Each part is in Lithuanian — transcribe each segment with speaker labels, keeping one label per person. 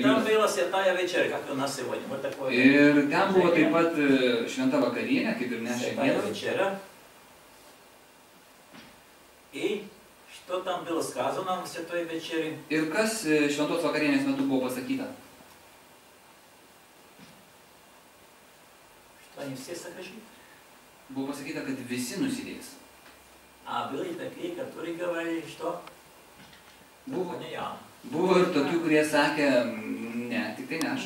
Speaker 1: Judas. Ir ten buvo taip pat šventa vakarienė, kaip ir mes šiandien. Ir kas šventos vakarienės metu buvo pasakyta? Buvo pasakyta, kad visi nusidės. Buvo ir tokių, kurie sakė, ne, tik tai ne aš.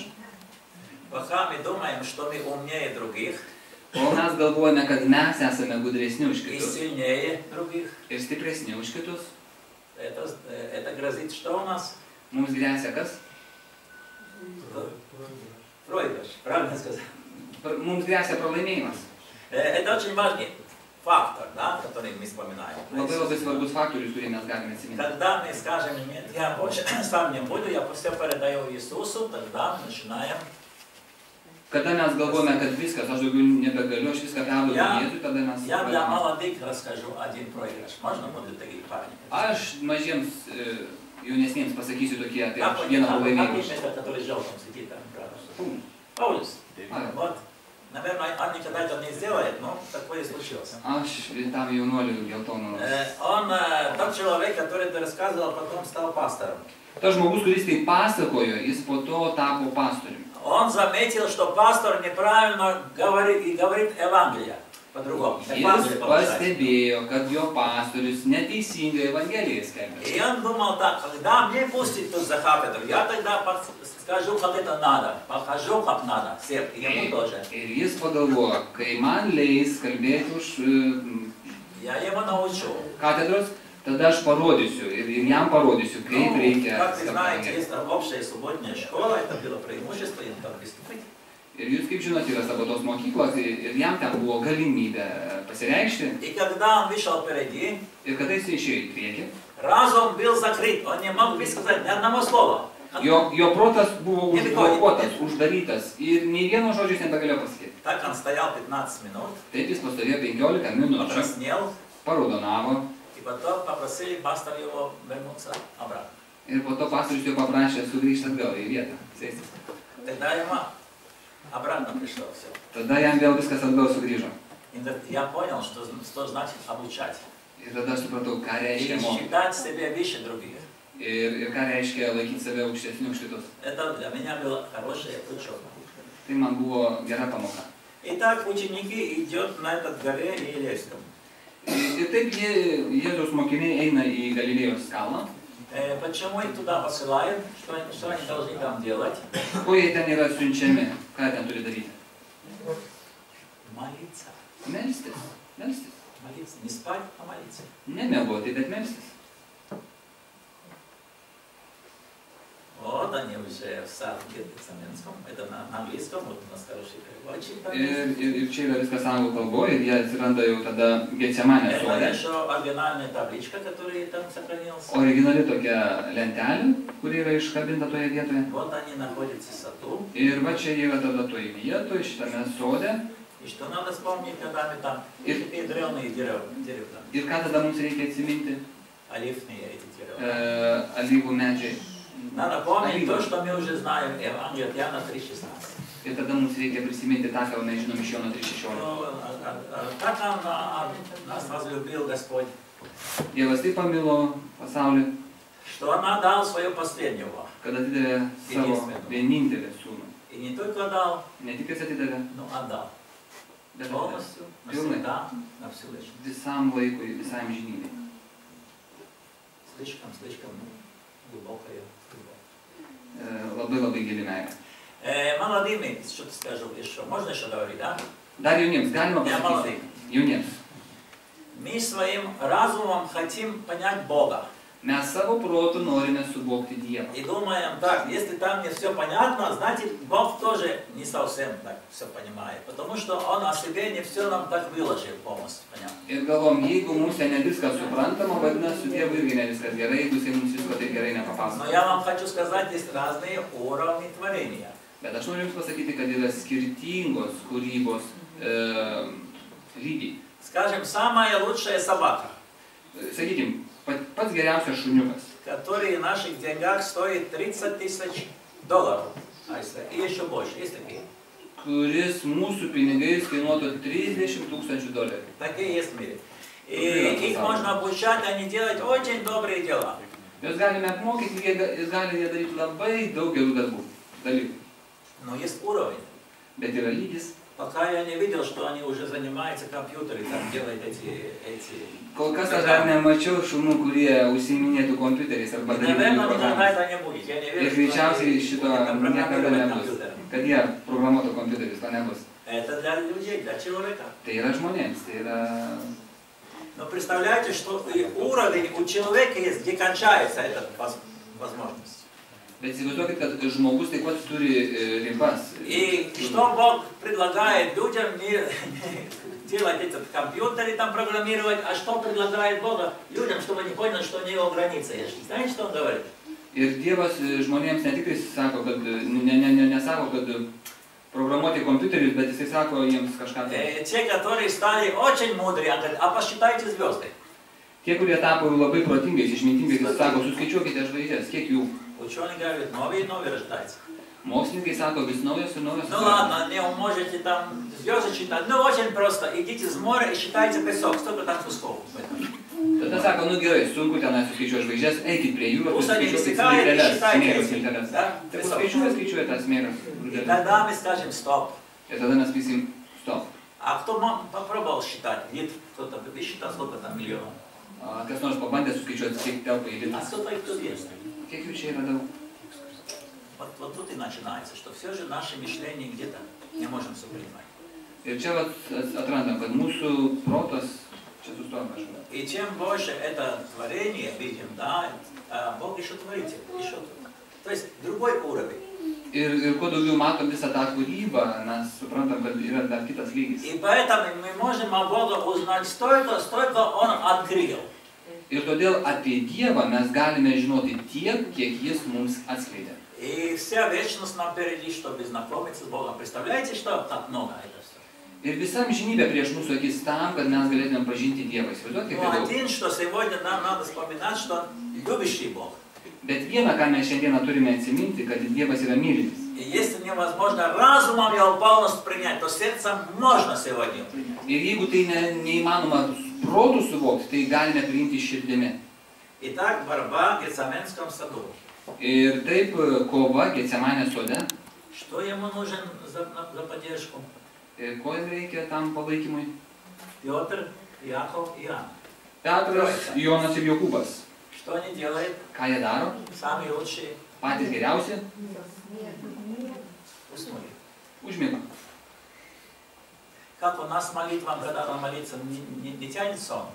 Speaker 1: O mes galvojame, kad mes esame gudresni už kitus ir stipresni už kitus. Mums gresia kas? Mums gresia pralaimėjimas.
Speaker 2: Фактор, да, который мы вспоминаем.
Speaker 1: Labai svarbus faktorius, kurį mes galime atsiminti.
Speaker 2: Когда мы скажем, нет, я больше сам не буду, я все передаю Иисусу, тогда начинаем.
Speaker 1: Kada mes galvojame, kad viskas, aš daugiau nebegaliu, aš viską perduodu Jėzui, tada mes...
Speaker 2: Я для молодых расскажу один проигрыш. Можно будет такие парни?
Speaker 1: Aš mažiems jaunesniems pasakysiu tokie apie vieną pralaimėjimą.
Speaker 2: Который желтым сидит там, Паулюс. Вот. Наверное, он никогда это не сделает, но такое случилось.
Speaker 1: Aš tam jaunuoliu geltonu.
Speaker 2: Он, тот человек, который ты рассказывал, потом стал пастором.
Speaker 1: Tas žmogus, kuris tai pasakojo, jis po to tapo pastoriumi.
Speaker 2: Он заметил, что пастор неправильно говорит Евангелие. По-другому.
Speaker 1: Jis pastebėjo, kad jo pastorius neteisingai Evangeliją skelbia.
Speaker 2: И он думал так, когда мне пустить тут за кафедру, я тогда скажу, как это надо, покажу, как надо, всем, и ему тоже.
Speaker 1: Ir jis pagalvojo, kai man leis kalbėti už katedros, tada aš parodysiu ir jam parodysiu, kaip reikia.
Speaker 2: Как вы знаете, есть общая субботняя школа, это было преимущество им там выступить.
Speaker 1: Ir jūs, kaip žinote, yra sabatos mokyklos ir jam ten buvo galimybė pasireikšti.
Speaker 2: И когда он вышел впереди,
Speaker 1: ir kada jis išėjo į priekį,
Speaker 2: разум был закрыт, он не мог высказать ни одного слова.
Speaker 1: Jo protas buvo užblokuotas, uždarytas ir nei vieno žodžio jis nebegalėjo pasakyti.
Speaker 2: Так он стоял 15 минут.
Speaker 1: Taip jis pastovėjo 15 minučių.
Speaker 2: Покраснел.
Speaker 1: Paraudonavo.
Speaker 2: И потом попросили пастора его вернуться обратно.
Speaker 1: Ir po to pastorius jo paprašė sugrįžti atgal į vietą, sėstis.
Speaker 2: Тогда ему обратно пришло все.
Speaker 1: Tada jam vėl viskas atgal sugrįžo.
Speaker 2: Я понял, что значит обучать.
Speaker 1: Ir tada aš supratau, ką reiškia mokyti.
Speaker 2: Считать себя выше других.
Speaker 1: Ir ką reiškia laikyti save aukštesniu už kitus.
Speaker 2: Это для меня было хорошее учёба.
Speaker 1: Tai man buvo gera pamoka.
Speaker 2: Итак, ученики идут на этот горе Елейском.
Speaker 1: Ir taip Jėzaus mokiniai eina į Galilėjos kalną.
Speaker 2: Почему их туда посылают? Что они должны там делать?
Speaker 1: Ko jie ten yra siunčiami? Ką ten turi daryti?
Speaker 2: Молиться.
Speaker 1: Melstis. Melstis.
Speaker 2: Молиться. Не спать, а молиться.
Speaker 1: Ne miegoti, bet melstis.
Speaker 2: Вот они уже в Старом Тестаментском, это на английском, вот у нас хороший переводчик.
Speaker 1: Ir čia yra viskas anglų kalboje, ir jie atsiranda jau tada Getsemanės sode.
Speaker 2: Это еще оригинальная табличка, которая там сохранилась.
Speaker 1: Originali tokia lentelė, kuri yra iškabinta toje vietoje.
Speaker 2: Вот они находятся в саду.
Speaker 1: Ir va čia yra tada toje vietoje, šitame sode.
Speaker 2: И что надо вспомнить, когда мы там такие древние деревья.
Speaker 1: Ir ką tada mums reikia atsiminti?
Speaker 2: Оливные эти деревья.
Speaker 1: Alyvų medžiai.
Speaker 2: Надо помнить то, что мы уже знаем, Евангелие от Иоанна 3:16.
Speaker 1: Ir tada mums reikia prisiminti tą, ką mes žinom iš Jono 3:16.
Speaker 2: Как нас возлюбил Господь?
Speaker 1: Dievas taip pamilo pasaulį,
Speaker 2: Что Он отдал свое последнего.
Speaker 1: kad atidavė savo vienintelį sūnų.
Speaker 2: И не только дал,
Speaker 1: Ne tik jis atidavė,
Speaker 2: но отдал.
Speaker 1: bet
Speaker 2: Полностью,
Speaker 1: pilnai,
Speaker 2: навсегда, на всю вечность.
Speaker 1: visam laikui, visam žinybei.
Speaker 2: Слишком глубокая.
Speaker 1: Labai labai gili meilė.
Speaker 2: Молодыми, что-то скажу еще. Можно еще говорить, да?
Speaker 1: Dar jauniems, galima pasakyti. Jauniems.
Speaker 2: Мы своим разумом хотим понять Бога.
Speaker 1: Mes savo protu norime suvokti Dievą.
Speaker 2: И думаем так, если там не все понятно, значит Бог тоже не совсем так все понимает. Потому что Он о себе не все нам так выложил полностью, понятно.
Speaker 1: Ir galvom, jeigu mums ten ne viskas suprantama, vadinasi, su Dievu irgi ne viskas gerai, jeigu jis mums visko taip gerai nepapasakoja.
Speaker 2: Но я вам хочу сказать, есть разные уровни творения.
Speaker 1: Bet aš noriu jums pasakyti, kad yra skirtingos kūrybos lygiai.
Speaker 2: Скажем, самая лучшая собака.
Speaker 1: Sakykim, pats geriausias šuniukas.
Speaker 2: Который в наших деньгах стоит 30 000 долларов. И еще больше. Есть такие?
Speaker 1: Kuris mūsų pinigais kainuotų 30 000 dolerių.
Speaker 2: Такие есть в мире. И их можно обучать, они делают очень добрые дела.
Speaker 1: Juos galime apmokyti, jis gali daryti labai daug gerų dalykų.
Speaker 2: Но есть уровень.
Speaker 1: Bet yra lygis.
Speaker 2: Пока я не видел, что они уже занимаются компьютерами, там делают эти...
Speaker 1: Kol kas aš dar nemačiau šunų, kurie užsiiminėtų kompiuteriais arba darytų programas. Ir greičiausiai šito niekada nebus. Kad jie programuotų kompiuterius, to nebus. Tai yra žmonėms, tai yra...
Speaker 2: Но представляете, что уровень у человека есть, где кончается эта возможность.
Speaker 1: Bet įsivaizduokit, kad žmogus taip pat turi ribas.
Speaker 2: И что Бог предлагает людям не делать этот компьютер и там программировать, а что предлагает Бог людям, чтобы они поняли, что у него граница есть. Знаете, что он говорит?
Speaker 1: Ir Dievas žmonėms ne tik sako, kad nesako, kad programuoti kompiuterius, bet jisai sako jiems kažką.
Speaker 2: Те, которые стали очень мудрые, говорят, а посчитайте звезды.
Speaker 1: Tie, kurie tapo labai protingais, išmintingais, jis sako, suskaičiuokite žvaigždės, kiek jų.
Speaker 2: Ученые говорят, новые и новые рождаются.
Speaker 1: Mokslininkai sako, vis naujos ir naujos.
Speaker 2: Ну ладно, не можете там звезды считать, ну очень просто, идите с моря и считайте песок, сколько там кусков.
Speaker 1: Tada sako, nu gerai, sunku tenai suskaičiuoti žvaigždės, eikit prie jūros, suskaičiuokit smėlėles, smėlius smėlėles. Tai skaičiuoja tas smėlius.
Speaker 2: И тогда мы скажем стоп.
Speaker 1: Ir tada mes sakysim stop.
Speaker 2: А кто попробовал считать? Нет, кто-то считал, сколько там миллионов.
Speaker 1: Kas nors pabandė suskaičiuoti, kiek telpa į litrą.
Speaker 2: А сколько их тут есть?
Speaker 1: Kiek jų čia yra daug?
Speaker 2: Вот тут и начинается, что все же наше мышление где-то не можем все понимать.
Speaker 1: Ir čia atrandam, kad mūsų protas čia sustoja kažkur.
Speaker 2: И чем больше это творение видим, да, Бог еще творит, еще. То есть другой уровень.
Speaker 1: Ir kuo daugiau matom visą tą kūrybą, mes suprantam, kad yra dar kitas lygis.
Speaker 2: И поэтому мы можем о Боге узнать столько, сколько Он открыл.
Speaker 1: Ir todėl apie Dievą mes galime žinoti tiek, kiek Jis mums atskleidė.
Speaker 2: И вся вечность нам впереди, чтобы знакомиться с Богом. Представляете, что так много это все?
Speaker 1: Ir visa amžinybė prieš mūsų akis tam, kad mes galėtume pažinti Dievą. Įsivaizduokite, kaip daug.
Speaker 2: Один, что сегодня нам надо вспоминать, что любящий Бог.
Speaker 1: Bet viena, ką mes šiandieną turime atsiminti, kad Dievas yra mylintis.
Speaker 2: И если невозможно разумом его полностью принять, то сердцем можно сегодня принять.
Speaker 1: Ir jeigu tai neįmanoma protų suvokti, tai galime priimti širdimi.
Speaker 2: Итак, борьба в Гецсиманском саду.
Speaker 1: Ir taip kova Getsemanės sode.
Speaker 2: Что ему нужен за поддержку?
Speaker 1: Ir ko jam reikia tam palaikymui?
Speaker 2: Петр, Яков и Иоанн.
Speaker 1: Petras, Jonas ir Jokūbas.
Speaker 2: Что они делают?
Speaker 1: Ką jie daro?
Speaker 2: Самые лучшие.
Speaker 1: Patys geriausi?
Speaker 2: Уснули.
Speaker 1: Užmigo.
Speaker 2: Как у нас молитва, когда надо молиться, не тянет сон?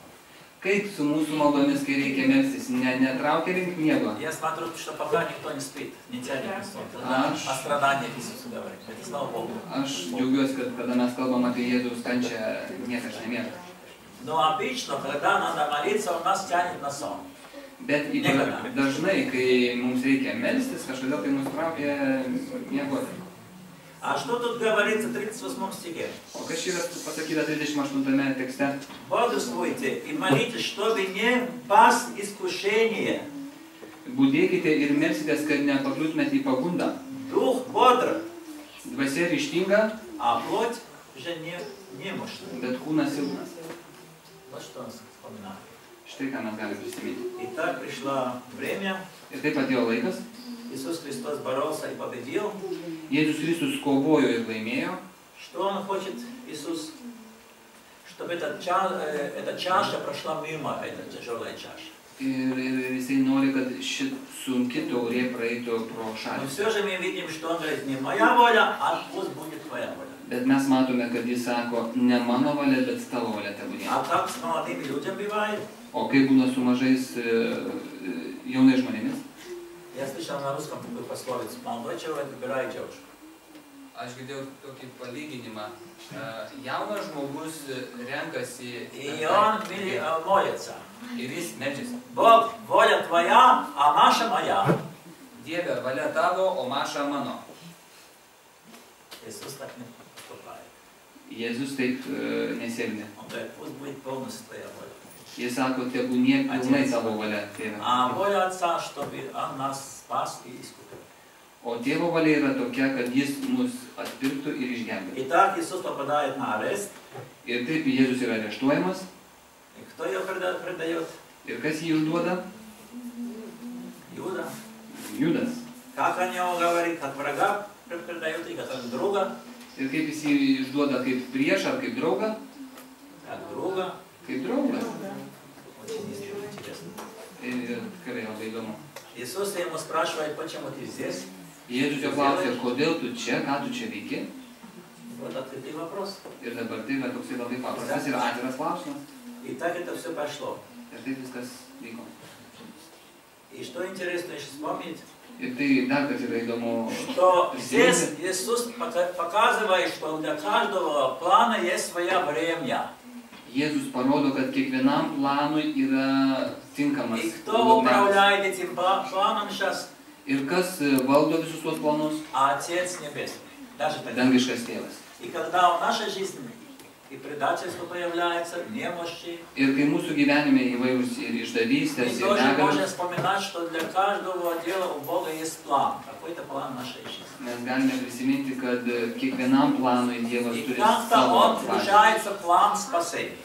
Speaker 1: Kaip su mūsų maldomis, kai reikia melstis, netraukia link miego?
Speaker 2: Я смотрю, что пока никто не спит, не тянет сон. О страдании Иисуса говорит. Это слава Богу.
Speaker 1: Aš džiaugiuosi, kad kada mes kalbam apie Jėzaus kančią, niekas nemiega.
Speaker 2: Но обычно, когда надо молиться, у нас тянет на сон.
Speaker 1: Bet dažnai, kai mums reikia melstis, kažkodėl tai mus traukia miegoti.
Speaker 2: А что тут говорится в 38 стихе?
Speaker 1: O kas yra pasakyta 38 tekste?
Speaker 2: Бодрствуйте и молитесь, чтобы не пасть искушение.
Speaker 1: Budėkite ir melsitės, kad nepakliūtumėte į pagundą.
Speaker 2: Дух бодр,
Speaker 1: Dvasia ryžtinga,
Speaker 2: а плоть уже немощна.
Speaker 1: bet kūnas silpnas.
Speaker 2: Вот что он вспоминает.
Speaker 1: Štai ką mes galime prisiminti.
Speaker 2: Итак, пришло время.
Speaker 1: Ir taip atėjo laikas.
Speaker 2: Иисус Христос боролся и победил.
Speaker 1: Jėzus Kristus kovojo ir laimėjo.
Speaker 2: Что Он хочет, Иисус? Чтобы эта чаша прошла мимо, эта тяжелая чаша.
Speaker 1: Ir jisai nori, kad ši sunki taurė praeitų pro
Speaker 2: Но
Speaker 1: šalį.
Speaker 2: все же мы видим, что Он говорит, не моя воля, а пусть будет твоя воля.
Speaker 1: Bet mes matome, kad jis sako, ne mano valia, bet tavo valia tebūnie.
Speaker 2: А как с молодыми людьми бывает?
Speaker 1: O kaip būna su mažais jaunais žmonėmis?
Speaker 2: Я слышал на русском такую пословицу, молодой человек выбирает девушку.
Speaker 1: Aš girdėjau tokį palyginimą. Jaunas žmogus renkasi
Speaker 2: И он молится.
Speaker 1: ir jis meldžiasi.
Speaker 2: Бог, воля твоя, а Маша моя.
Speaker 1: Dieve, valia tavo, o maša mano.
Speaker 2: Иисус так не поступает.
Speaker 1: Jėzus taip nesielgia.
Speaker 2: Он говорит, пусть будет полностью твоя воля.
Speaker 1: Jis sako, tebūnie pilnai tavo valia.
Speaker 2: А воля Отца, чтобы Он нас спас и искупил.
Speaker 1: O Tėvo valia yra tokia, kad Jis mus atpirktų ir išgelbėtų.
Speaker 2: Итак, Иисус попадает на арест.
Speaker 1: Ir taip Jėzus yra areštuojamas.
Speaker 2: И кто ее предает?
Speaker 1: Ir kas jį užduoda?
Speaker 2: Иуда.
Speaker 1: Judas.
Speaker 2: Как о нем говорит, как врага предает и как друга.
Speaker 1: Ir kaip jis jį išduoda, kaip priešą ar kaip draugą?
Speaker 2: Как друга.
Speaker 1: Kaip draugą.
Speaker 2: Очень интересно.
Speaker 1: Ir tikrai labai įdomu.
Speaker 2: Иисус ему спрашивает, почему ты здесь?
Speaker 1: Jėzus jo klausia, kodėl tu čia, ką tu čia veiki?
Speaker 2: Вот открытый вопрос.
Speaker 1: Ir dabar tai yra toksai labai paprastas ir atviras klausimas.
Speaker 2: И так это все пошло.
Speaker 1: Ir taip viskas vyko.
Speaker 2: И что интересно еще вспомнить,
Speaker 1: Ir tai dar kas yra įdomu.
Speaker 2: что здесь Иисус показывает, что для каждого плана есть свое время.
Speaker 1: Jėzus parodo, kad kiekvienam planui yra tinkamas
Speaker 2: И кто управляет этим планом сейчас?
Speaker 1: Ir kas valdo visus tuos planus?
Speaker 2: Отец Небесный. Даже тогда.
Speaker 1: Dangiškas tėvas.
Speaker 2: И когда в нашей жизни и предательство появляется, немощи,
Speaker 1: Ir kai mūsų gyvenime įvairūs ir išdavystės,
Speaker 2: мы
Speaker 1: ir
Speaker 2: тоже можем
Speaker 1: negalės,
Speaker 2: вспоминать, что для каждого дела у Бога есть план. Какой-то план нашей жизни.
Speaker 1: mes galime prisiminti, kad kiekvienam planui Dievas
Speaker 2: И
Speaker 1: turi
Speaker 2: как-то
Speaker 1: savo
Speaker 2: он
Speaker 1: planą.
Speaker 2: включается план спасения.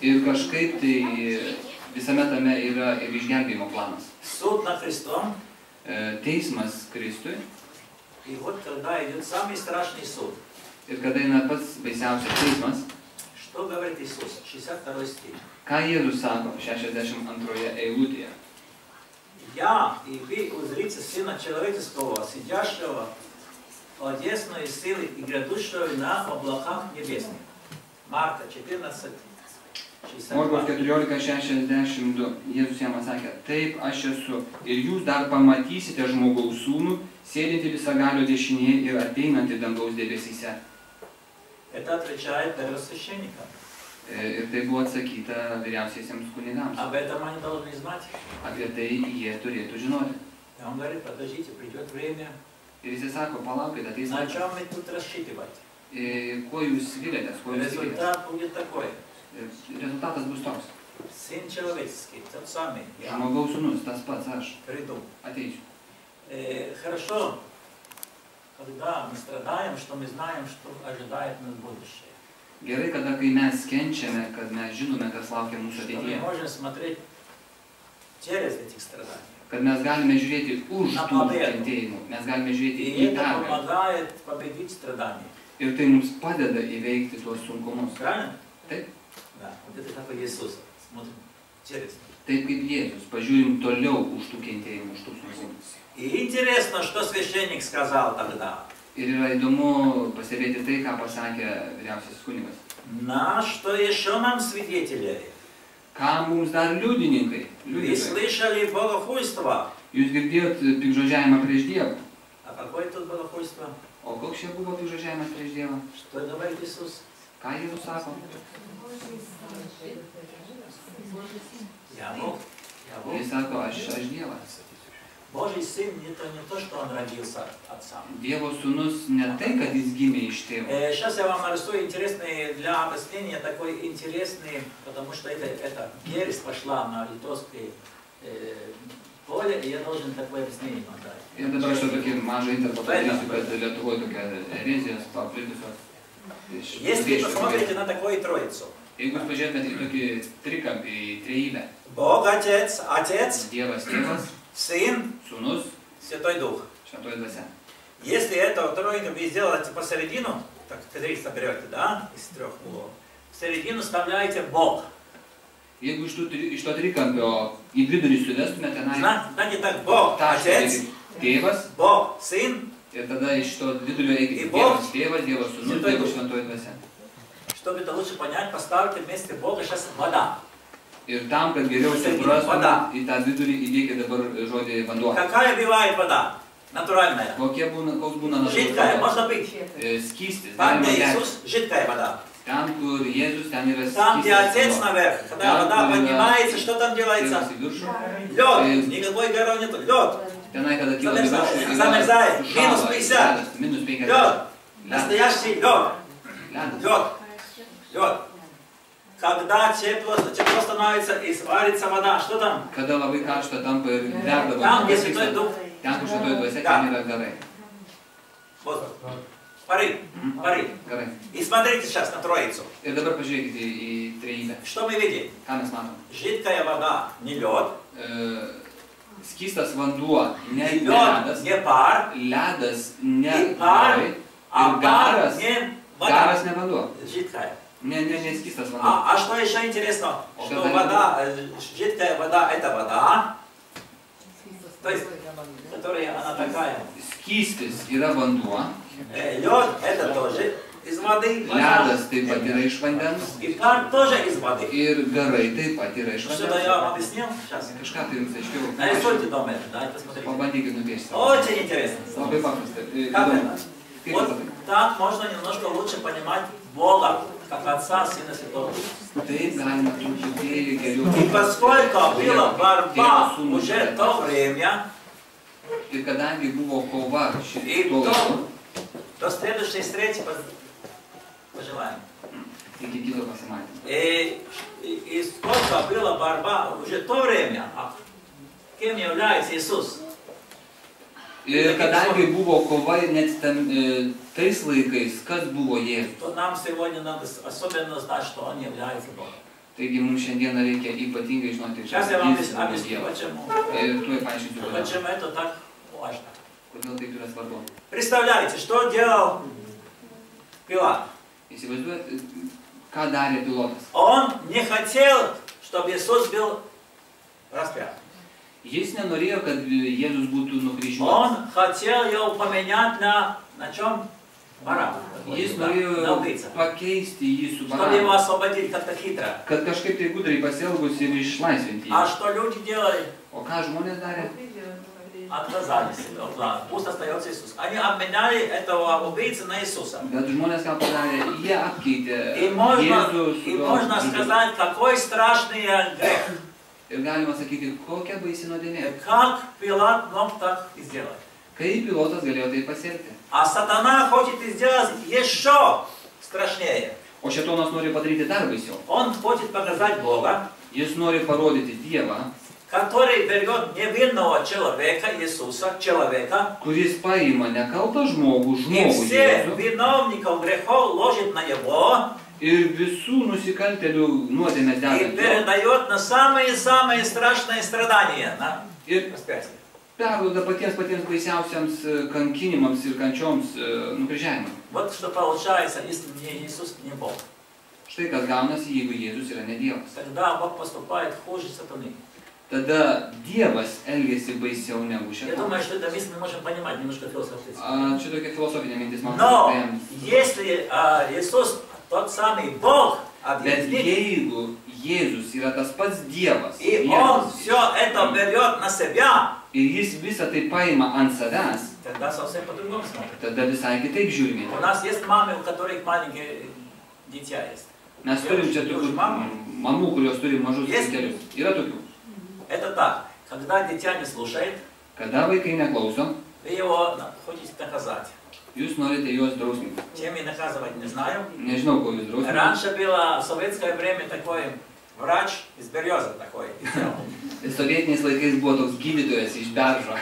Speaker 1: Ir kažkaip tai visame tame yra ir išgelbėjimo planas.
Speaker 2: Суд над Христом.
Speaker 1: Teismas Kristui.
Speaker 2: И вот когда идет самый страшный суд.
Speaker 1: Ir kada eina pats baisiausias teismas,
Speaker 2: Что говорит Иисус? 62 стих.
Speaker 1: ką Jėzus sako 62 eilutėje.
Speaker 2: Я и вы узрите Сына Человеческого, сидящего одесной силы и грядущего на облаках небесных. Марка 14, 62.
Speaker 1: Morkaus 14:62 Jėzus jam atsakė, taip aš esu ir jūs dar pamatysite žmogaus sūnų, sėdintį visagalio dešinėje ir ateinantį dangaus debesyse.
Speaker 2: Это отвечает первосвященникам.
Speaker 1: Ir tai buvo atsakyta vyriausiesiems kunigams.
Speaker 2: Об этом они должны знать.
Speaker 1: Apie tai jie turėtų žinoti.
Speaker 2: И он говорит, подождите, придет время.
Speaker 1: Ir jis sako, palaukite, ateis
Speaker 2: На
Speaker 1: laikas.
Speaker 2: чем мы тут рассчитывать?
Speaker 1: Kuo jūs vilėtės, kuo jūs tikitės?
Speaker 2: Результат будет такой.
Speaker 1: Rezultatas bus toks.
Speaker 2: Сын человеческий, тот самый, я
Speaker 1: Žmogaus sūnus, tas pats aš,
Speaker 2: приду.
Speaker 1: ateisiu.
Speaker 2: Хорошо, когда мы страдаем, что мы знаем, что ожидает нас будущее.
Speaker 1: Gerai, kada kai mes kenčiame, kad mes žinome, kas laukia mūsų
Speaker 2: Что мы
Speaker 1: ateityje.
Speaker 2: можем смотреть через этих страданий.
Speaker 1: Kad mes galime žiūrėti už
Speaker 2: Na,
Speaker 1: tų
Speaker 2: pabėgom.
Speaker 1: kentėjimų. Mes galime žiūrėti
Speaker 2: И
Speaker 1: į
Speaker 2: это
Speaker 1: pergalę.
Speaker 2: помогает победить страдания.
Speaker 1: Ir tai mums padeda įveikti tuos sunkumus.
Speaker 2: Правильно?
Speaker 1: Taip.
Speaker 2: Да. Вот это такой Иисус. Смотрим через.
Speaker 1: Taip kaip Jėzus. Pažiūrim toliau už tų kentėjimų, už tų sunkumų.
Speaker 2: И интересно, что священник сказал тогда.
Speaker 1: Ir yra įdomu pastebėti tai, ką pasakė vyriausiasis kunigas.
Speaker 2: На что еще нам свидетели?
Speaker 1: Ką mums dar liudininkai?
Speaker 2: Вы
Speaker 1: Liudytojai.
Speaker 2: слышали богохульство.
Speaker 1: Jūs girdėjot pikžodžiavimą prieš Dievą.
Speaker 2: А какое тут богохульство?
Speaker 1: O koks čia buvo pikžodžiavimas prieš Dievą?
Speaker 2: Что говорит Иисус?
Speaker 1: Ką Jėzus sako?
Speaker 2: Я Бог. Я Бог.
Speaker 1: Jis sako, aš Dievas.
Speaker 2: Божий Сын это не то, что Он родился от Отца.
Speaker 1: Dievo sūnus ne tai, kad jis gimė iš tėvo.
Speaker 2: Сейчас я вам нарисую интересный для объяснения, такой интересный, потому что это ересь пошла на литовское поле, и я должен такое объяснение вам дать.
Speaker 1: Ir dabar aš tokį mažą interpą padarysiu, kad Lietuvoje tokia erezijos paplitusios.
Speaker 2: Если посмотрите на такую троицу.
Speaker 1: Jeigu jūs pažiūrėtumėte į tokį trikampį, į trejybę.
Speaker 2: Бог Отец, Отец,
Speaker 1: Dievas tėvas,
Speaker 2: Сын,
Speaker 1: sūnus,
Speaker 2: Святой Дух.
Speaker 1: šventoji dvasia.
Speaker 2: Если эту тройку вы сделаете посередину, так три соберете, да, из трех углов, в середину вставляете Бог.
Speaker 1: Jeigu iš to trikampio į vidurį suvestumėte tenai,
Speaker 2: Знаете так, Бог, Отец,
Speaker 1: tėvas,
Speaker 2: Бог, Сын,
Speaker 1: ir tada iš to vidurio eikite
Speaker 2: И Бог,
Speaker 1: Dievas tėvas, Dievas sūnus,
Speaker 2: Святой
Speaker 1: Dievas
Speaker 2: Дух.
Speaker 1: šventoji dvasia.
Speaker 2: чтобы это лучше понять, поставьте вместе Бога сейчас вода.
Speaker 1: Ir tam, kad geriau suprastumėte, į tą vidurį įdėkite dabar žodį vanduo.
Speaker 2: Какая бывает вода? Натуральная.
Speaker 1: Koks būna
Speaker 2: Жидкая,
Speaker 1: natūralus
Speaker 2: можно пить.
Speaker 1: skystis,
Speaker 2: Там,
Speaker 1: galima
Speaker 2: где
Speaker 1: gerti.
Speaker 2: Иисус, жидкая вода.
Speaker 1: Ten, kur Jėzus, ten yra
Speaker 2: Там, где Отец
Speaker 1: skystis.
Speaker 2: наверх, когда вода поднимается, что там делается?
Speaker 1: Tėvas į viršų.
Speaker 2: Лед, никакой горы нету, лед.
Speaker 1: Tenai, kada kyla į viršų,
Speaker 2: Замерзает, минус 50.
Speaker 1: Minus 50.
Speaker 2: Лед, настоящий лед.
Speaker 1: Ledas.
Speaker 2: Лед, лед. Когда тепло становится и сварится вода, что там?
Speaker 1: Kada labai karšta tampa ir verdava.
Speaker 2: Там, где Святой Дух.
Speaker 1: Ten, kur šventoji dvasia,
Speaker 2: Да.
Speaker 1: ten yra garai.
Speaker 2: Пары. Пары.
Speaker 1: Gerai.
Speaker 2: И смотрите сейчас на Троицу.
Speaker 1: Ir dabar pažiūrėkite į trejybę.
Speaker 2: Что мы видим?
Speaker 1: Ką mes matom?
Speaker 2: Жидкая вода, не лед.
Speaker 1: Skystas vanduo, ne
Speaker 2: Лед,
Speaker 1: ledas.
Speaker 2: не пар.
Speaker 1: Ledas, ne
Speaker 2: Пар,
Speaker 1: garai.
Speaker 2: а
Speaker 1: Ir
Speaker 2: пар
Speaker 1: garas,
Speaker 2: не вода.
Speaker 1: garas ne vanduo.
Speaker 2: Жидкая.
Speaker 1: Ne skystas vanduo.
Speaker 2: А что еще интересно? Что вода, жидкая вода, это вода. То есть, которая она такая.
Speaker 1: Skystis yra vanduo.
Speaker 2: Лед это тоже из воды.
Speaker 1: Ledas taip pat yra iš vandens.
Speaker 2: И пар тоже из воды.
Speaker 1: Ir garai taip pat yra iš
Speaker 2: Что-то я вам
Speaker 1: vandens.
Speaker 2: объяснил сейчас?
Speaker 1: Kažką tai jums aiškiau.
Speaker 2: Нарисуйте дома это, да, посмотрите.
Speaker 1: Pabandykit nupiešti.
Speaker 2: Очень интересно.
Speaker 1: Labai paprasta.
Speaker 2: Как
Speaker 1: Įdomu.
Speaker 2: это?
Speaker 1: Kaip
Speaker 2: Вот
Speaker 1: pasakai?
Speaker 2: так можно немножко лучше понимать Бога, как Отца, Сына Святого.
Speaker 1: Taip galima truputėlį geriau.
Speaker 2: И поскольку была борьба уже в то время,
Speaker 1: Ir kadangi buvo kova
Speaker 2: и
Speaker 1: tuo laiku,
Speaker 2: до следующей встречи пожелаем.
Speaker 1: iki kito pasimatymo.
Speaker 2: И сколько была борьба уже в то время, а кем является Иисус?
Speaker 1: Ir kadangi buvo kova net tais laikais, kas buvo Jėzus.
Speaker 2: То нам сегодня надо особенно знать, что Он является Богом.
Speaker 1: Taigi mums šiandieną reikia ypatingai žinoti,
Speaker 2: Сейчас я вам
Speaker 1: Jis yra
Speaker 2: объясню,
Speaker 1: Dievas.
Speaker 2: почему.
Speaker 1: Ir tuoj paaiškinsiu, kodėl.
Speaker 2: Почему это так важно.
Speaker 1: Kodėl taip yra svarbu.
Speaker 2: Представляете, что делал Пилат?
Speaker 1: Įsivaizduojat, ką darė Pilotas.
Speaker 2: Он не хотел, чтобы Иисус был распят.
Speaker 1: Jis nenorėjo, kad Jėzus būtų nukryžiuotas.
Speaker 2: Он хотел его поменять на чем? Барана.
Speaker 1: Jis
Speaker 2: На
Speaker 1: norėjo
Speaker 2: убийца.
Speaker 1: pakeisti jį su
Speaker 2: Чтобы его
Speaker 1: baranu.
Speaker 2: освободить как-то хитро.
Speaker 1: Kad kažkaip tai gudriai pasielgus ir išlaisvinti
Speaker 2: А
Speaker 1: jį.
Speaker 2: что люди делали?
Speaker 1: O ką žmonės darė?
Speaker 2: Отказались от плана. Пусть остается Иисус. Они обменяли этого убийцу на Иисуса.
Speaker 1: Bet žmonės ką padarė? Jie apkeitė
Speaker 2: И
Speaker 1: Jėzų
Speaker 2: можно
Speaker 1: su
Speaker 2: сказать, какой страшный грех.
Speaker 1: Ir galima sakyti, kokia baisi nuodėmė.
Speaker 2: Как Пилат мог так сделать?
Speaker 1: Kaip Pilotas galėjo tai pasielgti?
Speaker 2: А сатана хочет сделать еще страшнее.
Speaker 1: O šėtonas nori padaryti dar baisiau.
Speaker 2: Он хочет показать Бога,
Speaker 1: Jis nori parodyti Dievą,
Speaker 2: который берет невинного человека, Иисуса, человека,
Speaker 1: kuris paima nekaltą žmogų,
Speaker 2: и
Speaker 1: žmogų
Speaker 2: все
Speaker 1: Jėzų,
Speaker 2: виновников грехов ложит на его
Speaker 1: ir visų nusikaltelių nuodėmės
Speaker 2: и
Speaker 1: dedant jo.
Speaker 2: передает на самые-самые страшные страдания, на
Speaker 1: Ir
Speaker 2: распятие.
Speaker 1: perduoda patiems baisiausiams kankinimams ir kančioms nukryžiavimui.
Speaker 2: Вот что получается, если не Иисус, не Бог.
Speaker 1: Štai kas gaunasi, jeigu Jėzus yra ne Dievas.
Speaker 2: Тогда Бог поступает хуже сатаны.
Speaker 1: Tada Dievas elgėsi baisiau negu
Speaker 2: Я
Speaker 1: šėtonas.
Speaker 2: думаю, что это мысль мы можем понимать немножко философски.
Speaker 1: Čia tokia filosofinė mintis, man
Speaker 2: Но
Speaker 1: atrodo.
Speaker 2: если Иисус тот самый Бог,
Speaker 1: Bet jeigu Jėzus yra tas pats Dievas,
Speaker 2: и Он
Speaker 1: Jėzus,
Speaker 2: все это берет на себя,
Speaker 1: ir Jis visą tai paima ant savęs,
Speaker 2: тогда совсем по-другому смотрит.
Speaker 1: tada visai kitaip žiūrime.
Speaker 2: У нас есть мамы, у которых маленькие дитя есть.
Speaker 1: Mes turim čia tokių mamų, kurios turi mažus
Speaker 2: Есть?
Speaker 1: vaikelius. Yra tokių.
Speaker 2: Это так. Когда дитя не слушает,
Speaker 1: Kada vaikai neklauso,
Speaker 2: вы его хотите наказать.
Speaker 1: jūs norite juos drausminti.
Speaker 2: Чем и наказывать, не знаю.
Speaker 1: Nežinau, ko jūs drausminti.
Speaker 2: Раньше было в советское время такой врач из Березы такой.
Speaker 1: Sovietiniais laikais buvo toks gydytojas iš Beržo.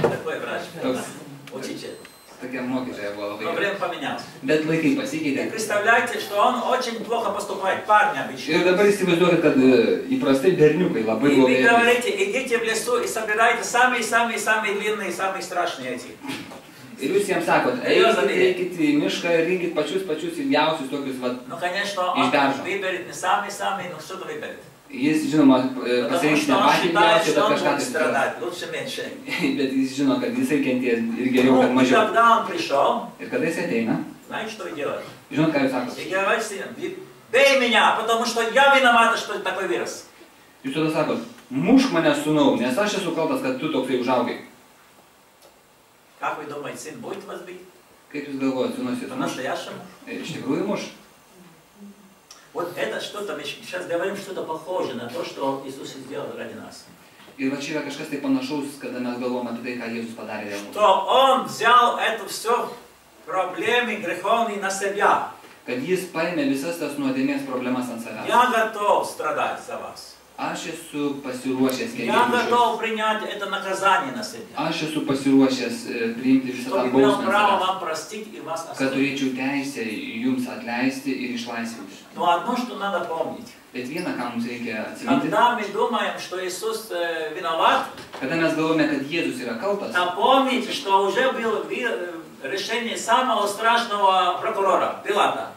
Speaker 2: Такой врач.
Speaker 1: Toks,
Speaker 2: Учитель.
Speaker 1: tokia mokytoja buvo
Speaker 2: Но
Speaker 1: labai
Speaker 2: время
Speaker 1: gerai.
Speaker 2: поменялось.
Speaker 1: Bet laikai
Speaker 2: И
Speaker 1: pasikeitė.
Speaker 2: представляете, что он очень плохо поступает, парни обычно.
Speaker 1: Ir dabar įsivaizduokit, kad įprastai berniukai labai
Speaker 2: И вы
Speaker 1: blogai.
Speaker 2: говорите, идите в лесу и собирайте самые-самые длинные, самые страшные эти.
Speaker 1: Ir jūs jiems sakot, eikit į mišką ir rinkit pačius ilgiausius tokius, vat,
Speaker 2: Ну, конечно, он
Speaker 1: Издержа.
Speaker 2: выберет не самые-самые, но что-то выберет.
Speaker 1: jis, žinoma,
Speaker 2: Потому
Speaker 1: pasirinks
Speaker 2: что
Speaker 1: ne
Speaker 2: он
Speaker 1: patį
Speaker 2: считает,
Speaker 1: ilgiausią,
Speaker 2: что
Speaker 1: bet
Speaker 2: он
Speaker 1: kažką
Speaker 2: будет
Speaker 1: tai.
Speaker 2: страдать, лучше меньше.
Speaker 1: Bet jis žino, kad jisai kenties ir geriau, kad
Speaker 2: Ну, и
Speaker 1: mažiau.
Speaker 2: когда он пришел,
Speaker 1: Ir kada jis ateina,
Speaker 2: знаете, что вы делаете?
Speaker 1: žinot, ką jūs sakot?
Speaker 2: И говорите, бей меня, потому что я виновата, что ты такой вырос.
Speaker 1: Jūs tada sakot, mušk mane sūnau, nes aš esu kaltas, kad tu toksai užaugai.
Speaker 2: Как вы думаете, сын будет вас бить?
Speaker 1: Kaip jūs galvojate, sūnus jūs muš?
Speaker 2: По-настоящему?
Speaker 1: Iš tikrųjų muš.
Speaker 2: Вот это что-то, мы сейчас говорим что-то похожее на то, что Иисус сделал ради нас.
Speaker 1: Ir va čia yra kažkas tai panašaus, kada mes galvojame apie tai, ką Jėzus padarė dėl mūsų.
Speaker 2: Что Он взял это все проблемы греховные на себя.
Speaker 1: Kad jis paėmė visas tas nuodėmės problemas ant savęs.
Speaker 2: Я готов страдать за вас.
Speaker 1: Aš esu pasiruošęs
Speaker 2: Я готов принять это наказание на себя.
Speaker 1: Aš esu pasiruošęs priimti visą tą bausmę, kad turėčiau teisę jums atleisti ir išlaisvinti.
Speaker 2: Но одно, что надо помнить.
Speaker 1: Bet vieną, ką mums reikia atsiminti,
Speaker 2: Когда мы думаем, что Иисус виноват,
Speaker 1: kada mes galvome, kad Jėzus yra kaltas,
Speaker 2: напомните, что уже было решение самого страшного прокурора, Пилата.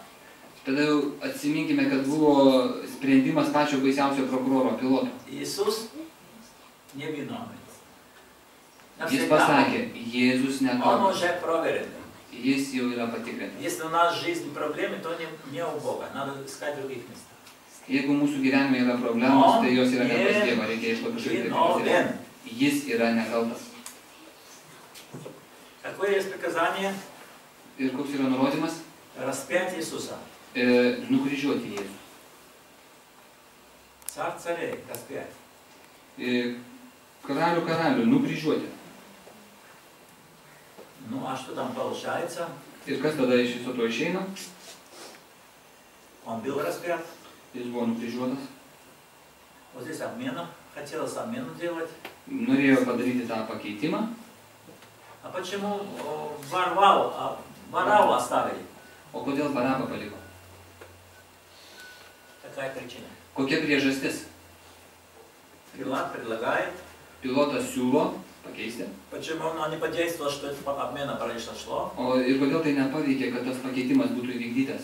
Speaker 1: tada jau atsiminkime, kad buvo sprendimas pačio baisiausio prokuroro Piloto.
Speaker 2: Иисус невиновен.
Speaker 1: Jis pasakė, Jėzus
Speaker 2: Он
Speaker 1: nekaltas.
Speaker 2: уже проверен.
Speaker 1: Jis jau yra patikrintas.
Speaker 2: Если у нас в жизни проблемы, то не у Бога. Надо искать других мест.
Speaker 1: Jeigu mūsų gyvenime yra problemos, tai jos yra ne pas Dievą, reikia išlaikyti. Jis yra nekaltas.
Speaker 2: Какое есть приказание?
Speaker 1: Ir koks yra nurodymas?
Speaker 2: Распять Иисуса.
Speaker 1: Nukryžiuoti Jėzų.
Speaker 2: Царь царей, распять.
Speaker 1: Karalių karalių, nukryžiuoti.
Speaker 2: Ну, а что там получается?
Speaker 1: Ir kas tada iš viso to išeina?
Speaker 2: Он был распят.
Speaker 1: Jis buvo nukryžiuotas.
Speaker 2: Вот здесь обмена. Хотелось обмену делать.
Speaker 1: Norėjo padaryti tą pakeitimą.
Speaker 2: А почему Вараву оставили?
Speaker 1: O kodėl Barabą paliko?
Speaker 2: Какая причина?
Speaker 1: Kokia priežastis?
Speaker 2: Пилат предлагает.
Speaker 1: Pilotas siūlo pakeisti.
Speaker 2: Почему он не подействовал, что это обмена произошло?
Speaker 1: O ir kodėl tai nepaveikė, kad tas pakeitimas būtų įvykdytas?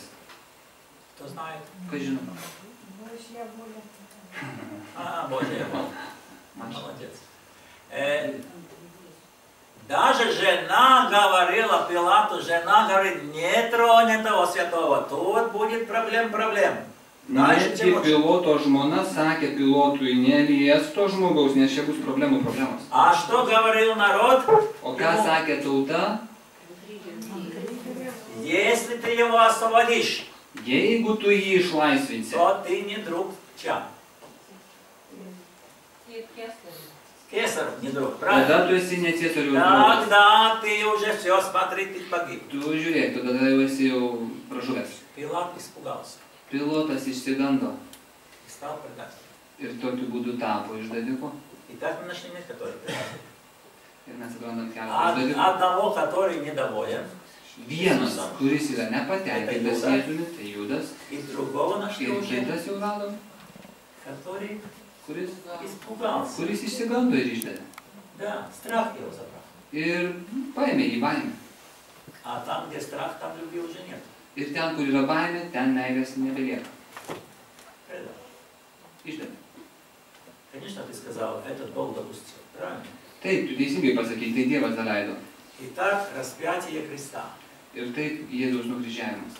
Speaker 2: Кто знает?
Speaker 1: Kas žino?
Speaker 2: Божья воля. Молодец. Даже жена говорила Пилату, жена говорит, не тронь этого святого, тут будет проблем.
Speaker 1: Netgi Piloto žmona sakė Pilotui, nelies to žmogaus, nes čia bus problemų problemos.
Speaker 2: А что говорил народ?
Speaker 1: O ką sakė tauta?
Speaker 2: Если ты его освободишь,
Speaker 1: Jeigu tu jį išlaisvinsi,
Speaker 2: то ты не друг чья? Кесар не друг, правильно?
Speaker 1: tada tu esi ne Ciesoriaus draugas.
Speaker 2: Тогда ты уже все, смотри, ты погиб.
Speaker 1: Tu žiūrėk, tu tada jau esi jau pražuvęs.
Speaker 2: Пилат испугался.
Speaker 1: Pilotas išsigando
Speaker 2: И стал предателем.
Speaker 1: ir tokiu būdu tapo išdaviku.
Speaker 2: И так мы нашли нет, который предатель.
Speaker 1: Ir mes atrandam keletą išdavikų.
Speaker 2: Одного, который недоволен.
Speaker 1: Vienas, kuris yra nepatenkintas Jėzumi, tai Judas.
Speaker 2: И другого нашли
Speaker 1: Ir
Speaker 2: уже,
Speaker 1: kitas jau radom,
Speaker 2: который
Speaker 1: kuris
Speaker 2: испугался.
Speaker 1: išsigando ir išdavė.
Speaker 2: Да, страх его забрал.
Speaker 1: Ir paėmė į baimę.
Speaker 2: А там, где страх, там любви уже нет.
Speaker 1: Ir ten, kur yra baimė, ten meilės nebelieka.
Speaker 2: Предал.
Speaker 1: Išdavė.
Speaker 2: Конечно, ты сказал, этот Бог допустил. Правильно?
Speaker 1: Taip, tu teisingai pasakei, tai Dievas daleido.
Speaker 2: Итак, распятие Христа.
Speaker 1: Ir taip Jėzaus nukryžiavimas.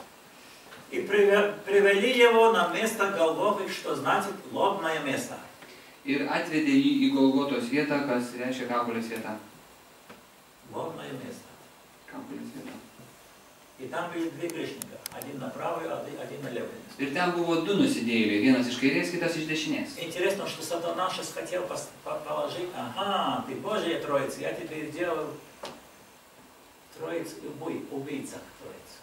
Speaker 2: И привели его на место Голгофы, что значит лобное место.
Speaker 1: Ir atvedė jį į Golgotos vietą, kas reiškia kaulės vieta.
Speaker 2: Лобное место.
Speaker 1: Kaulės vieta.
Speaker 2: И там были две грешника. Один на правой, один на левой.
Speaker 1: Ir ten buvo du nusidėjėliai, vienas iš kairės, kitas iš dešinės.
Speaker 2: Интересно, что сатана сейчас хотел положить, ага, ты Божья Троица, я тебе сделал Троица, убийца Троица.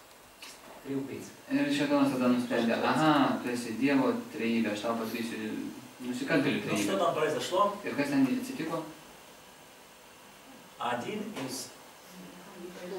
Speaker 2: Три убийцы.
Speaker 1: Ir šėtonas tada nusprendė, aha, tu esi Dievo trejybė, aš tau padarysiu nusikaltėlių
Speaker 2: Ну что
Speaker 1: trejybę.
Speaker 2: там произошло?
Speaker 1: Ir kas ten atsitiko?
Speaker 2: Один из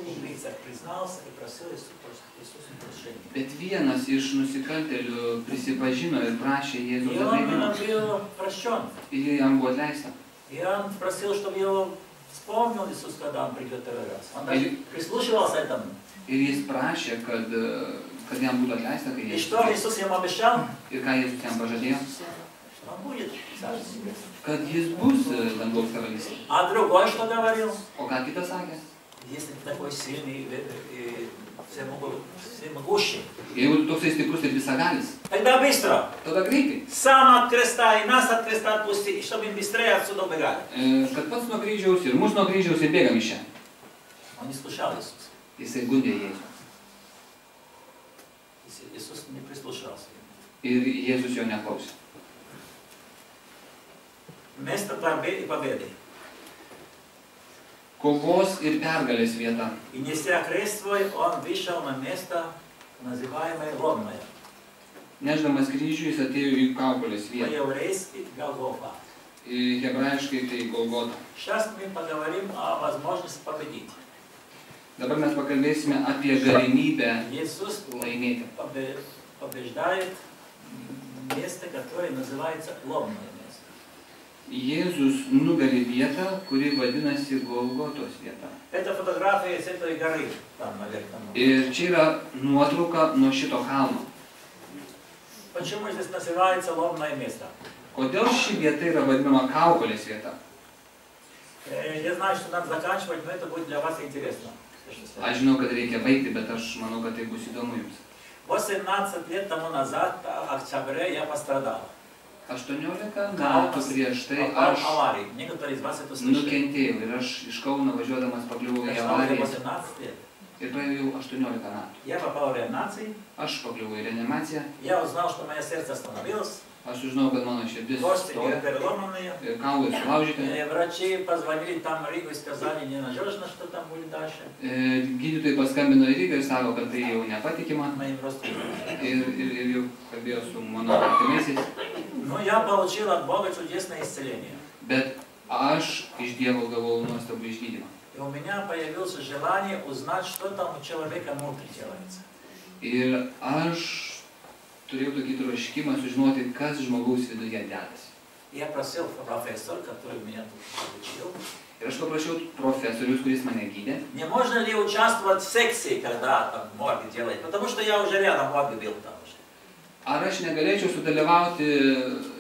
Speaker 2: убийц признался и просил Иисуса прощения.
Speaker 1: Bet vienas iš nusikaltėlių prisipažino ir prašė
Speaker 2: И
Speaker 1: Jėzaus
Speaker 2: он
Speaker 1: atleidimo.
Speaker 2: был прощен.
Speaker 1: Ir jam buvo atleista.
Speaker 2: И он просил, чтобы его вспомнил Иисус, когда он придет второй раз. Он даже прислушивался к этому.
Speaker 1: Ir jis prašė, kad jam būtų atleista, kai
Speaker 2: И
Speaker 1: Jėzus.
Speaker 2: что Иисус ему обещал?
Speaker 1: Ir ką Jėzus jam pažadėjo?
Speaker 2: Что он будет царствовать небесное.
Speaker 1: Kad jis bus dangaus karalystėje.
Speaker 2: А другой что говорил?
Speaker 1: O ką kitas sakė?
Speaker 2: Если ты такой сильный и всемогущий,
Speaker 1: Jeigu tu toksai stiprus ir visagalis,
Speaker 2: тогда быстро.
Speaker 1: tada greitai.
Speaker 2: Сам от креста и нас от креста отпусти, и чтобы им быстрее отсюда убегали.
Speaker 1: Kad pats nuo kryžiaus ir mūsų nuo kryžiaus ir bėgam iš čia.
Speaker 2: Он не слушал Иисуса.
Speaker 1: Jisai gundė Jėzų.
Speaker 2: Иисус не прислушался.
Speaker 1: Ir Jėzus jo neklausė.
Speaker 2: Место борьбы и победы.
Speaker 1: Kovos ir pergalės vieta.
Speaker 2: И неся крест свой, он вышел на место, называемое лобное.
Speaker 1: Nešdamas kryžių jis atėjo į kaukolės vietą.
Speaker 2: По-еврейски Голгофа.
Speaker 1: Hebrajiškai tai Golgota.
Speaker 2: Сейчас мы поговорим о возможности победить.
Speaker 1: Dabar mes pakalbėsime apie galimybę
Speaker 2: Иисус
Speaker 1: laimėti.
Speaker 2: побеждает место, которое называется лобное место.
Speaker 1: Jėzus nugali vietą, kuri vadinasi Golgotos vieta.
Speaker 2: Это фотография с этой горы, там наверх.
Speaker 1: Ir čia yra nuotrauka nuo šito kalno.
Speaker 2: Почему здесь называется лобное место?
Speaker 1: Kodėl ši vieta yra vadinama kaukolės vieta?
Speaker 2: Я знаю, что надо заканчивать, но это будет для вас интересно.
Speaker 1: Aš žinau, kad reikia baigti, bet aš manau, kad tai bus įdomu jums.
Speaker 2: 18 лет тому назад, в октябре, я пострадал.
Speaker 1: 18 metų prieš tai aš nukentėjau ir aš iš Kauno važiuodamas pakliuvau į avariją. Ir praėjau 18 metų. Aš pakliuvau į reanimaciją. Aš sužinau, kad mano širdis stoja. Kaulai sulaužyti. Gydytojai paskambino į Rygą ir sako, kad tai jau nepatikima. Ir jau kalbėjo su mano artimaisiais. Bet aš iš Dievo gavau nuostabų išgydymą.
Speaker 2: И у меня появилось желание узнать, что там у человека внутри делается.
Speaker 1: Ir aš turėjau tokį troškimą sužinoti, kas žmogaus viduje dedasi.
Speaker 2: Я просил профессора, который меня тут обучил.
Speaker 1: Ir aš paprašiau profesorius, kuris mane gydė.
Speaker 2: Не можно ли участвовать в секции, когда там морги делают? Потому что я уже рядом морги бил там уже.
Speaker 1: Ar aš negalėčiau sudalyvauti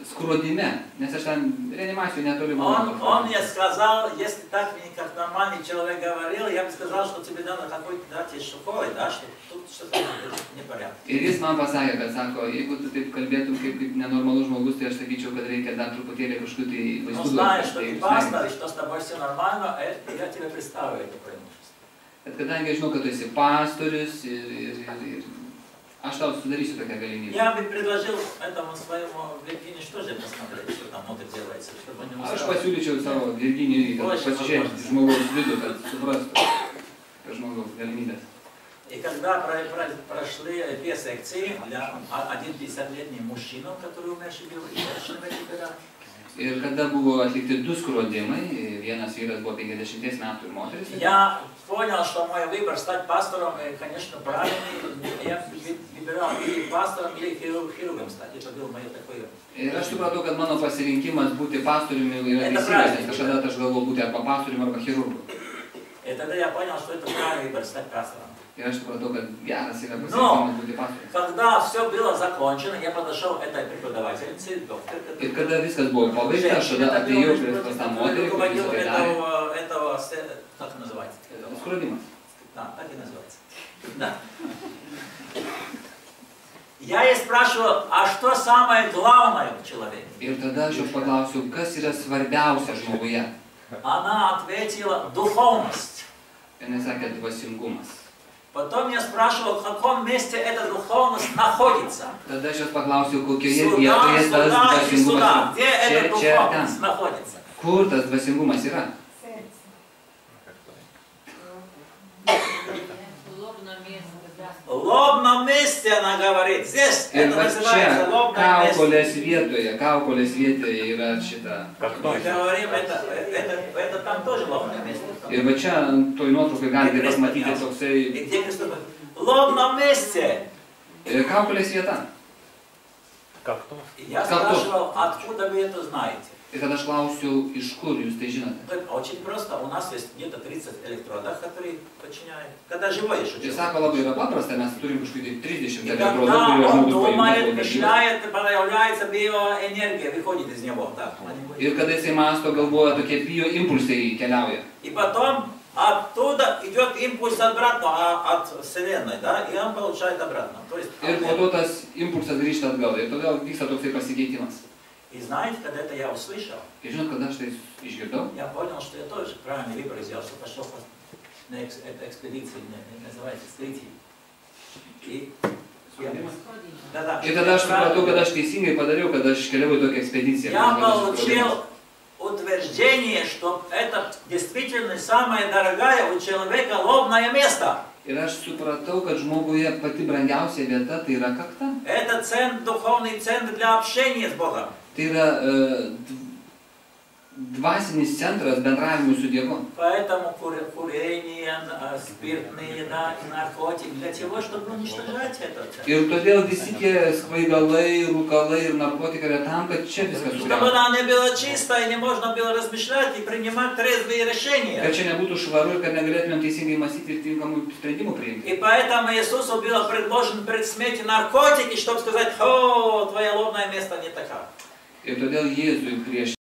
Speaker 1: skrodime, nes aš ten reanimacijų netoli buvau.
Speaker 2: Он мне сказал, если так мне как нормальный человек говорил, я бы сказал, что тебе надо какой-то дать шоколад, да, что тут что-то непорядок.
Speaker 1: Ir jis man pasakė, kad sako, jeigu tu taip kalbėtum kaip nenormalus žmogus, tai aš sakyčiau, kad reikia dar truputėlį kažkokių tai vaistų.
Speaker 2: Ну знаешь, что ты пастор, и что с тобой все нормально, я тебе представлю это преимущество.
Speaker 1: Bet kadangi aš žinau, kad tu esi pastorius ir aš tau sudarysiu tokią galimybę.
Speaker 2: Я бы предложил этому своему Virginijui что же посмотреть, что там внутри делается, чтобы не
Speaker 1: Aš pasiūlyčiau savo Virginijui, kad pasižiūrėti žmogaus vidų, kad suprastų žmogaus galimybės.
Speaker 2: И когда прошли две секции, один 50-летний мужчина, который умерший был, и женщина тогда.
Speaker 1: Ir kada buvo atlikti du skrodimai, vienas vyras buvo 50 metų ir moteris.
Speaker 2: Я понял, что мой выбор стать пастором, конечно, правильный. Я выбирал или пастором, или хирургом стать. Это было мое такое.
Speaker 1: Ir aš supratau, kad mano pasirinkimas būti pastoriumi yra teisingas, nes kažkada aš galvojau būti arba pastoriumi, arba chirurgu.
Speaker 2: И тогда я понял, что это правильный выбор стать пастором.
Speaker 1: Ir aš supratau, kad geras yra pasirinkimas būti pastoriumi.
Speaker 2: Когда все было закончено, я подошел к этой преподавательнице, доктор.
Speaker 1: Ir kada viskas buvo pabaigta, aš tada atėjau prie tą moterį, kuri visą tai darė.
Speaker 2: Этого, как это называется?
Speaker 1: Skrodimas.
Speaker 2: Да, так и называется. Да. Я ей спрашивал, а что самое главное в человеке?
Speaker 1: Ir tada aš jau paklausiau, kas yra svarbiausia žmoguje.
Speaker 2: Она ответила, духовность.
Speaker 1: Ir jis sakė dvasingumas.
Speaker 2: Потом я спрашивал, в каком месте эта духовность находится.
Speaker 1: Tada aš jos paklausiau, kokioje vietoje tas dvasingumas.
Speaker 2: Где эта духовность находится?
Speaker 1: Kur tas dvasingumas yra?
Speaker 2: В лобном месте, она говорит. Здесь это называется лобное место.
Speaker 1: Kaukolės vietoje yra šita.
Speaker 2: Мы говорим, это там тоже лобное место.
Speaker 1: Ir va čia toj nuotraukai galite pamatyti toksai.
Speaker 2: В лобном месте.
Speaker 1: Kaukolės vieta.
Speaker 2: Я спрашивал, откуда вы это знаете?
Speaker 1: Ir tada aš klausiau, iš kur jūs tai žinote.
Speaker 2: Очень просто. У нас есть где-то 30 электродов, которые подчиняют. Когда живое еще.
Speaker 1: Ir sako, labai yra paprasta, mes turim kažkokį 30
Speaker 2: elektrodų,
Speaker 1: kuriuos žmogus
Speaker 2: думает, мечтает, появляется биоэнергия, выходит из него.
Speaker 1: Ir kada jisai mąsto, galvoja, tokie bioimpulsai keliauja.
Speaker 2: И потом оттуда идет импульс обратно от Вселенной, да, и он получает обратно. То есть,
Speaker 1: ir po to tas impulsas grįžta atgal. Ir todėl vyksta toksai pasikeitimas.
Speaker 2: И знаете, когда это я услышал,
Speaker 1: Ir žinot, kada aš tai išgirdau,
Speaker 2: я понял, что я тоже правильный выбор сделал, что пошел на эту экспедицию, называется экспедиция.
Speaker 1: Ir tada aš supratau, kad aš teisingai padariau, kad aš keliavau į tokią ekspediciją.
Speaker 2: Я получил утверждение, что это действительно самое дорогое у человека лобное место.
Speaker 1: Ir aš supratau, kad žmoguje pati brangiausia vieta tai yra kakta.
Speaker 2: Это центр, духовный центр для общения с Богом.
Speaker 1: Tai yra dvasinis centras bendravimui su Dievu.
Speaker 2: Поэтому курение, спиртные еда и наркотики для чего, чтобы уничтожать это.
Speaker 1: Ir todėl visi tie svaigalai, rūkalai ir narkotikai yra tam, kad čia viskas
Speaker 2: sugriautų. Чтобы она не была чистая, не можно было размышлять и принимать трезвые решения.
Speaker 1: Kad čia nebūtų švaru ir kad negalėtumėm teisingai mąstyti ir tinkamų sprendimų priimti.
Speaker 2: И поэтому Иисусу было предложено перед смертью наркотики, чтобы сказать: о, твое лобное место не такое.
Speaker 1: Ir todėl Jėzui prieš